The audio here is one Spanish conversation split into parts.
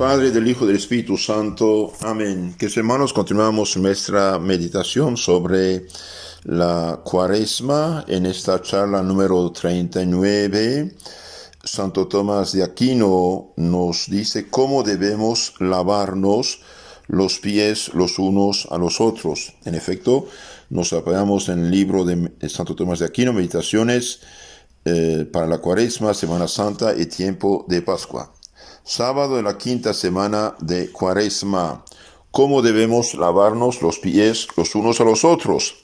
Padre, del Hijo y del Espíritu Santo. Amén. Queridos hermanos, continuamos nuestra meditación sobre la Cuaresma en esta charla número 39. Santo Tomás de Aquino nos dice cómo debemos lavarnos los pies los unos a los otros. En efecto, nos apoyamos en el libro de Santo Tomás de Aquino, Meditaciones para la Cuaresma, Semana Santa y tiempo de Pascua. Sábado de la quinta semana de Cuaresma. ¿Cómo debemos lavarnos los pies los unos a los otros?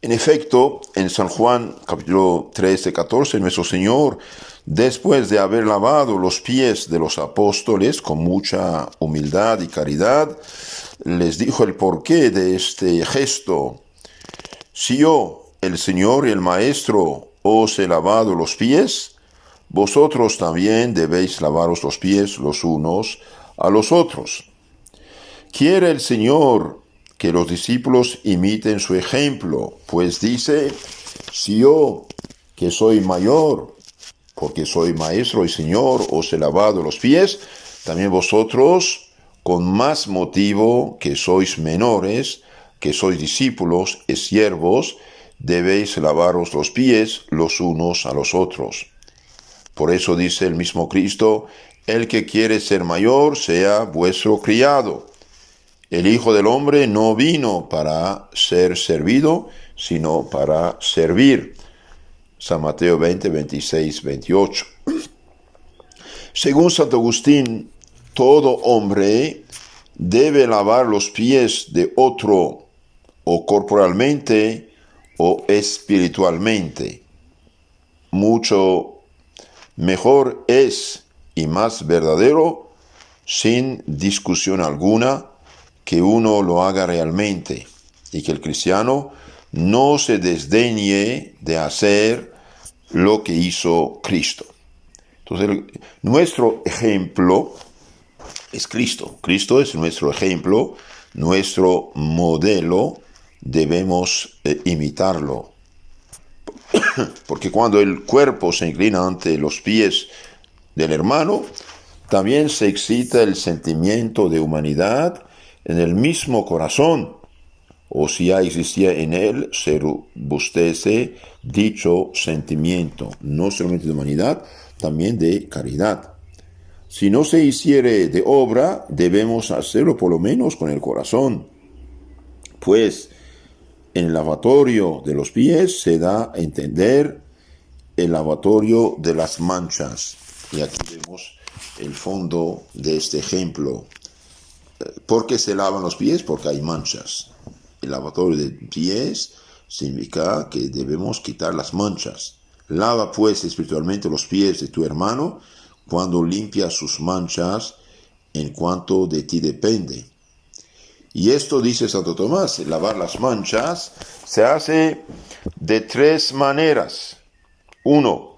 En efecto, en San Juan, capítulo 13-14, nuestro Señor, después de haber lavado los pies de los apóstoles con mucha humildad y caridad, les dijo el porqué de este gesto. Si yo, el Señor y el Maestro, os he lavado los pies, vosotros también debéis lavaros los pies los unos a los otros. Quiere el Señor que los discípulos imiten su ejemplo, pues dice, si yo, que soy mayor, porque soy maestro y Señor, os he lavado los pies, también vosotros, con más motivo que sois menores, que sois discípulos y siervos, debéis lavaros los pies los unos a los otros. Por eso dice el mismo Cristo, el que quiere ser mayor sea vuestro criado. El Hijo del Hombre no vino para ser servido, sino para servir. San Mateo 20, 26, 28. Según Santo Agustín, todo hombre debe lavar los pies de otro, o corporalmente o espiritualmente. Mucho mejor es y más verdadero, sin discusión alguna, que uno lo haga realmente y que el cristiano no se desdeñe de hacer lo que hizo Cristo. Entonces, nuestro ejemplo es Cristo. Cristo es nuestro ejemplo, nuestro modelo, debemos imitarlo. Porque cuando el cuerpo se inclina ante los pies del hermano, también se excita el sentimiento de humanidad en el mismo corazón, o si ya existía en él, se robustece dicho sentimiento, no solamente de humanidad, también de caridad. Si no se hiciere de obra, debemos hacerlo por lo menos con el corazón, pues en el lavatorio de los pies se da a entender el lavatorio de las manchas. Y aquí vemos el fondo de este ejemplo. ¿Por qué se lavan los pies? Porque hay manchas. El lavatorio de pies significa que debemos quitar las manchas. Lava pues espiritualmente los pies de tu hermano cuando limpia sus manchas en cuanto de ti depende. Y esto dice Santo Tomás, lavar las manchas se hace de tres maneras. 1,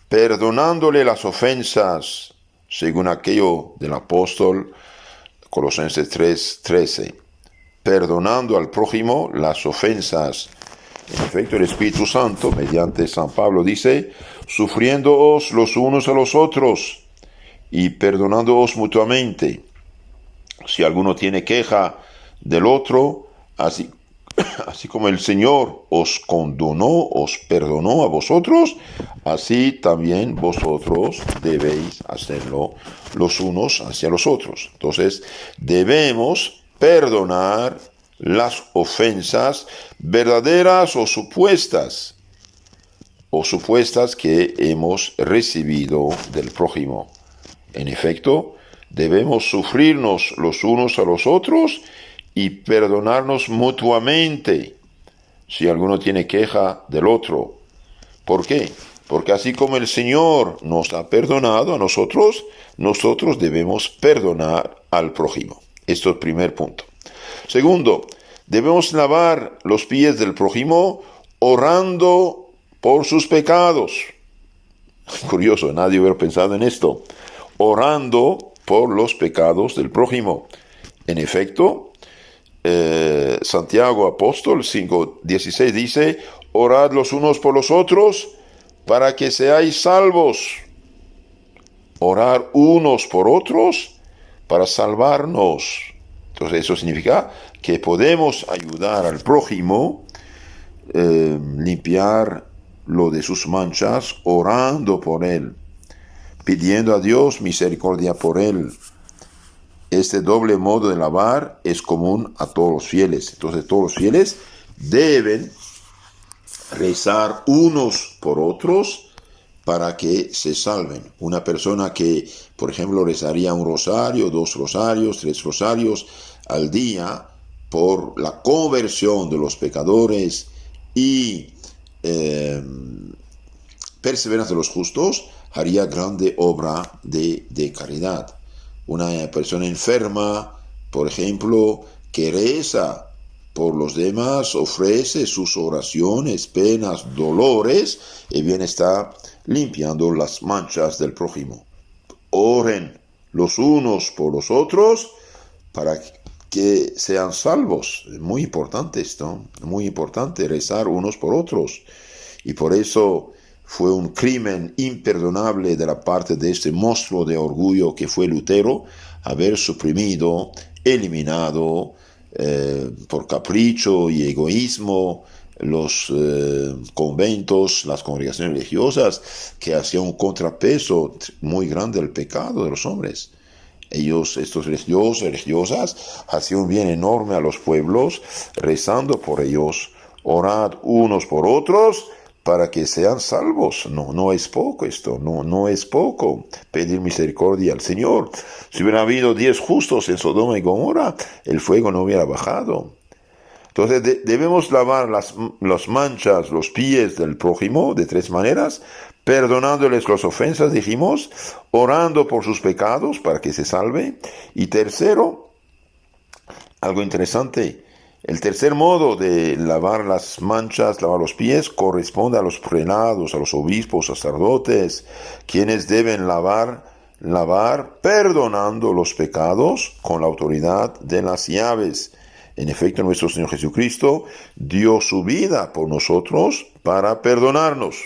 perdonándole las ofensas, según aquello del apóstol Colosenses 3:13, perdonando al prójimo las ofensas. En efecto, el Espíritu Santo, mediante San Pablo, dice, sufriéndoos los unos a los otros y perdonándoos mutuamente. Si alguno tiene queja del otro, así como el Señor os condonó, os perdonó a vosotros, así también vosotros debéis hacerlo los unos hacia los otros. Entonces, debemos perdonar las ofensas verdaderas o supuestas que hemos recibido del prójimo. En efecto, debemos sufrirnos los unos a los otros y perdonarnos mutuamente si alguno tiene queja del otro. ¿Por qué? Porque así como el Señor nos ha perdonado a nosotros, nosotros debemos perdonar al prójimo. Esto es el primer punto. Segundo, debemos lavar los pies del prójimo orando por sus pecados. Curioso, nadie hubiera pensado en esto. Orando por los pecados del prójimo. En efecto, Santiago Apóstol 5:16 dice, orad los unos por los otros para que seáis salvos. orar unos por otros para salvarnos. Entonces eso significa que podemos ayudar al prójimo, limpiar lo de sus manchas, orando por él, pidiendo a Dios misericordia por él. Este doble modo de lavar es común a todos los fieles. Entonces todos los fieles deben rezar unos por otros para que se salven. Una persona que, por ejemplo, rezaría un rosario, 2 rosarios, 3 rosarios al día por la conversión de los pecadores y perseverancia de los justos, haría grande obra de caridad. Una persona enferma, por ejemplo, que reza por los demás, ofrece sus oraciones, penas, dolores, y bien está limpiando las manchas del prójimo. Oren los unos por los otros para que sean salvos. Es muy importante esto, muy importante rezar unos por otros. Y por eso fue un crimen imperdonable de la parte de este monstruo de orgullo que fue Lutero, haber suprimido, eliminado, por capricho y egoísmo, los conventos, las congregaciones religiosas, que hacían un contrapeso muy grande al pecado de los hombres. Ellos, estos religiosos y religiosas, hacían un bien enorme a los pueblos, rezando por ellos. Orad unos por otros para que sean salvos. No es poco esto, no es poco pedir misericordia al Señor. Si hubiera habido 10 justos en Sodoma y Gomorra, el fuego no hubiera bajado. Entonces debemos lavar las manchas, los pies del prójimo de 3 maneras: perdonándoles las ofensas, dijimos, orando por sus pecados para que se salve. Y tercero, algo interesante, el tercer modo de lavar las manchas, lavar los pies, corresponde a los prelados, a los obispos, sacerdotes, quienes deben lavar perdonando los pecados con la autoridad de las llaves. En efecto, nuestro Señor Jesucristo dio su vida por nosotros para perdonarnos.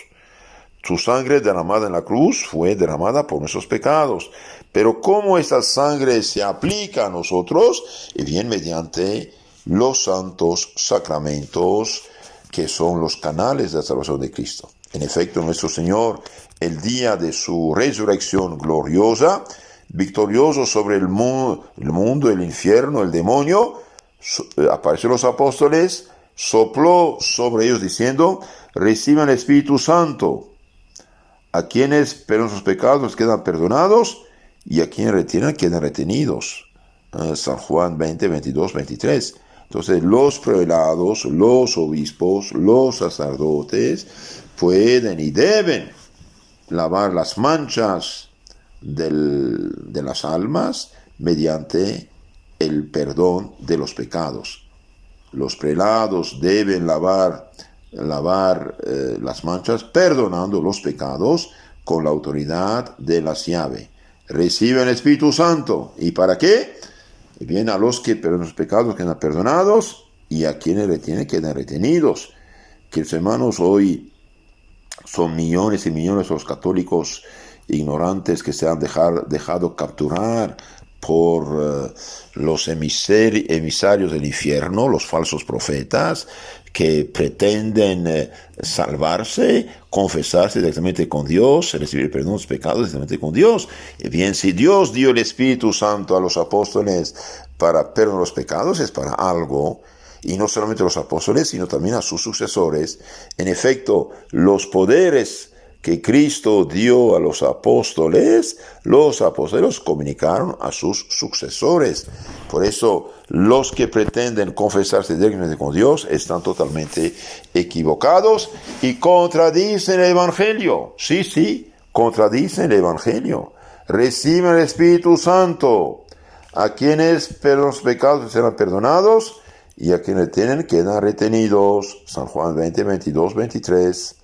Su sangre derramada en la cruz fue derramada por nuestros pecados. Pero ¿cómo esa sangre se aplica a nosotros? Y bien, mediante los santos sacramentos, que son los canales de la salvación de Cristo. En efecto, nuestro Señor, el día de su resurrección gloriosa, victorioso sobre el mundo, el infierno, el demonio, apareció a los apóstoles, sopló sobre ellos diciendo: reciban el Espíritu Santo. A quienes perdonan sus pecados quedan perdonados, y a quienes retienen quedan retenidos. San Juan 20, 22, 23. Entonces los prelados, los obispos, los sacerdotes pueden y deben lavar las manchas de las almas mediante el perdón de los pecados. Los prelados deben lavar las manchas perdonando los pecados con la autoridad de la llave. Reciben el Espíritu Santo. ¿Y para qué? Bien, a los que perdonan los pecados quedan perdonados, y a quienes retienen quedan retenidos. Que, hermanos, hoy son millones y millones los católicos ignorantes que se han dejado capturar por los emisarios del infierno, los falsos profetas, que pretenden salvarse, confesarse directamente con Dios, recibir perdón de los pecados directamente con Dios. Y bien, si Dios dio el Espíritu Santo a los apóstoles para perdonar los pecados, es para algo. Y no solamente a los apóstoles, sino también a sus sucesores. En efecto, los poderes que Cristo dio a los apóstoles los comunicaron a sus sucesores. Por eso, los que pretenden confesarse directamente con Dios están totalmente equivocados y contradicen el Evangelio. Sí, contradicen el Evangelio. Reciben el Espíritu Santo. A quienes perdonan los pecados serán perdonados, y a quienes tienen quedan retenidos. San Juan 20, 22, 23.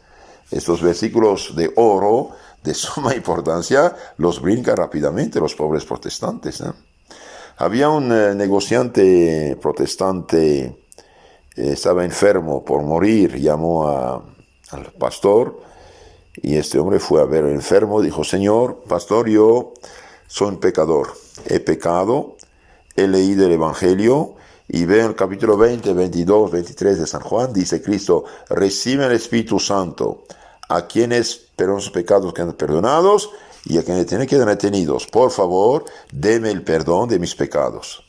Estos versículos de oro, de suma importancia, los brincan rápidamente los pobres protestantes. Había un negociante protestante, estaba enfermo por morir, llamó al pastor Y este hombre fue a ver al enfermo, dijo, Señor, pastor, yo soy un pecador, he pecado, he leído el Evangelio, y veo en el capítulo 20, 22, 23 de San Juan, dice Cristo, recibe el Espíritu Santo a quienes perdonan sus pecados quedan perdonados, y a quienes tienen que quedar retenidos. Por favor, deme el perdón de mis pecados.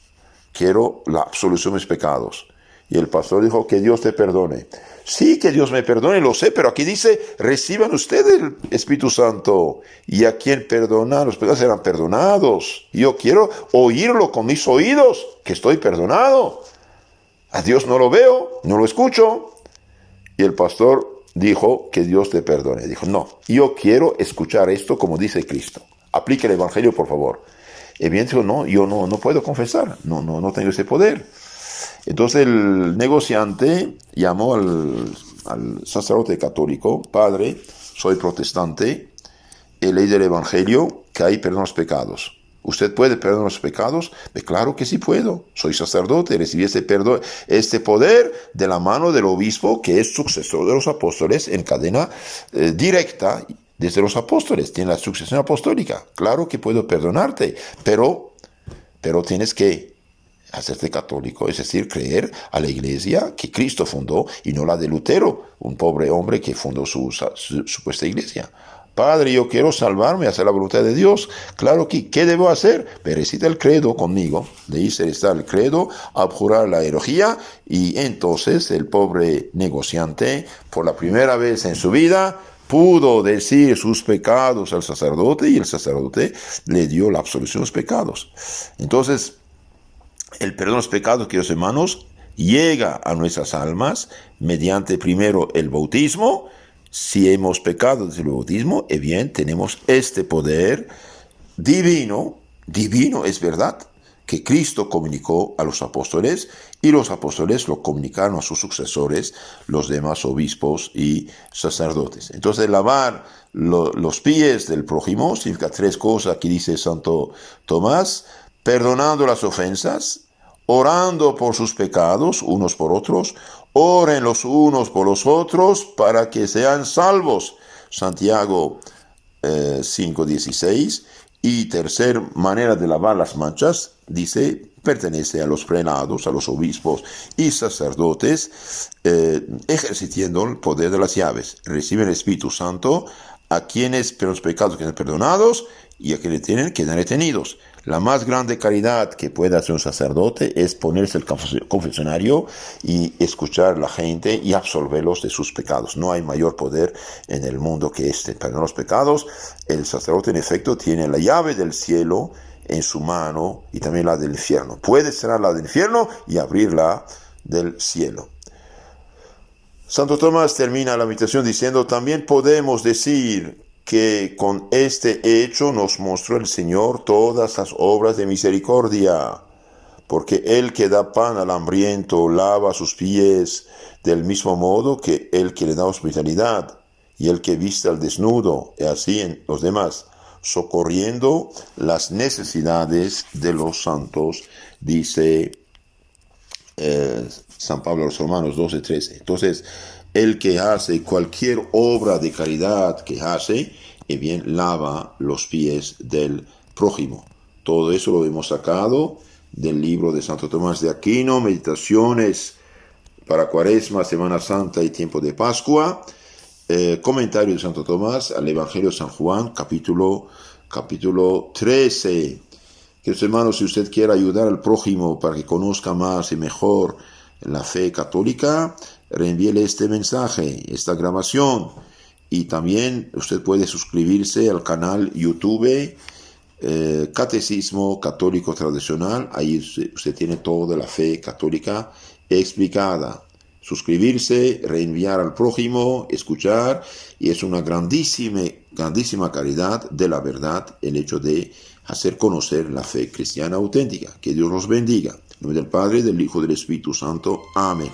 Quiero la absolución de mis pecados. Y el pastor dijo, que Dios te perdone. Sí, que Dios me perdone, lo sé, pero aquí dice, reciban ustedes el Espíritu Santo. Y a quien perdona, los pecados serán perdonados. Yo quiero oírlo con mis oídos, que estoy perdonado. A Dios no lo veo, no lo escucho. Y el pastor dijo, que Dios te perdone. Dijo, no, yo quiero escuchar esto como dice Cristo. Aplique el Evangelio, por favor. Y bien dijo, no, yo no puedo confesar, no tengo ese poder. Entonces el negociante llamó al sacerdote católico, padre, soy protestante, he leído el Evangelio, que hay perdón a los pecados. ¿Usted puede perdonar los pecados? Claro que sí puedo. Soy sacerdote, recibí este poder de la mano del obispo, que es sucesor de los apóstoles en cadena directa desde los apóstoles. Tiene la sucesión apostólica. Claro que puedo perdonarte, pero tienes que hacerte católico, es decir, creer a la iglesia que Cristo fundó y no la de Lutero, un pobre hombre que fundó su supuesta iglesia. Padre, yo quiero salvarme, hacer la voluntad de Dios. Claro que, ¿qué debo hacer? Recita el credo conmigo. De ahí se está el credo, abjurar la herejía, y entonces el pobre negociante, por la primera vez en su vida, pudo decir sus pecados al sacerdote, y el sacerdote le dio la absolución de los pecados. Entonces, el perdón de los pecados, queridos hermanos, llega a nuestras almas mediante primero el bautismo. Si hemos pecado desde el bautismo, bien, tenemos este poder divino, es verdad, que Cristo comunicó a los apóstoles, y los apóstoles lo comunicaron a sus sucesores, los demás obispos y sacerdotes. Entonces, lavar los pies del prójimo significa tres cosas, aquí dice Santo Tomás: perdonando las ofensas, orando por sus pecados unos por otros, oren los unos por los otros para que sean salvos. Santiago 5:16. Y tercer manera de lavar las manchas, dice, pertenece a los prelados, a los obispos y sacerdotes, ejercitando el poder de las llaves. Reciben el Espíritu Santo a quienes por los pecados quedan perdonados, y a quienes tienen quedan retenidos. La más grande caridad que puede hacer un sacerdote es ponerse el confesionario y escuchar a la gente y absolverlos de sus pecados. No hay mayor poder en el mundo que este. Perdonar los pecados. El sacerdote, en efecto, tiene la llave del cielo en su mano y también la del infierno. Puede cerrar la del infierno y abrirla del cielo. Santo Tomás termina la meditación diciendo: también podemos decir que con este hecho nos mostró el Señor todas las obras de misericordia, porque el que da pan al hambriento lava sus pies del mismo modo que el que le da hospitalidad, y el que viste al desnudo, y así en los demás, socorriendo las necesidades de los santos, dice San Pablo a los Romanos 12:13. Entonces, el que hace cualquier obra de caridad que hace, bien, lava los pies del prójimo. Todo eso lo hemos sacado del libro de Santo Tomás de Aquino, Meditaciones para Cuaresma, Semana Santa y Tiempo de Pascua. Comentario de Santo Tomás al Evangelio de San Juan, capítulo 13. Queridos hermanos, si usted quiere ayudar al prójimo para que conozca más y mejor la fe católica, reenvíele este mensaje, esta grabación, y también usted puede suscribirse al canal YouTube Catecismo Católico Tradicional. Ahí usted tiene toda la fe católica explicada. Suscribirse, reenviar al prójimo, escuchar, y es una grandísima caridad de la verdad el hecho de hacer conocer la fe cristiana auténtica. Que Dios los bendiga. En nombre del Padre, del Hijo y del Espíritu Santo. Amén.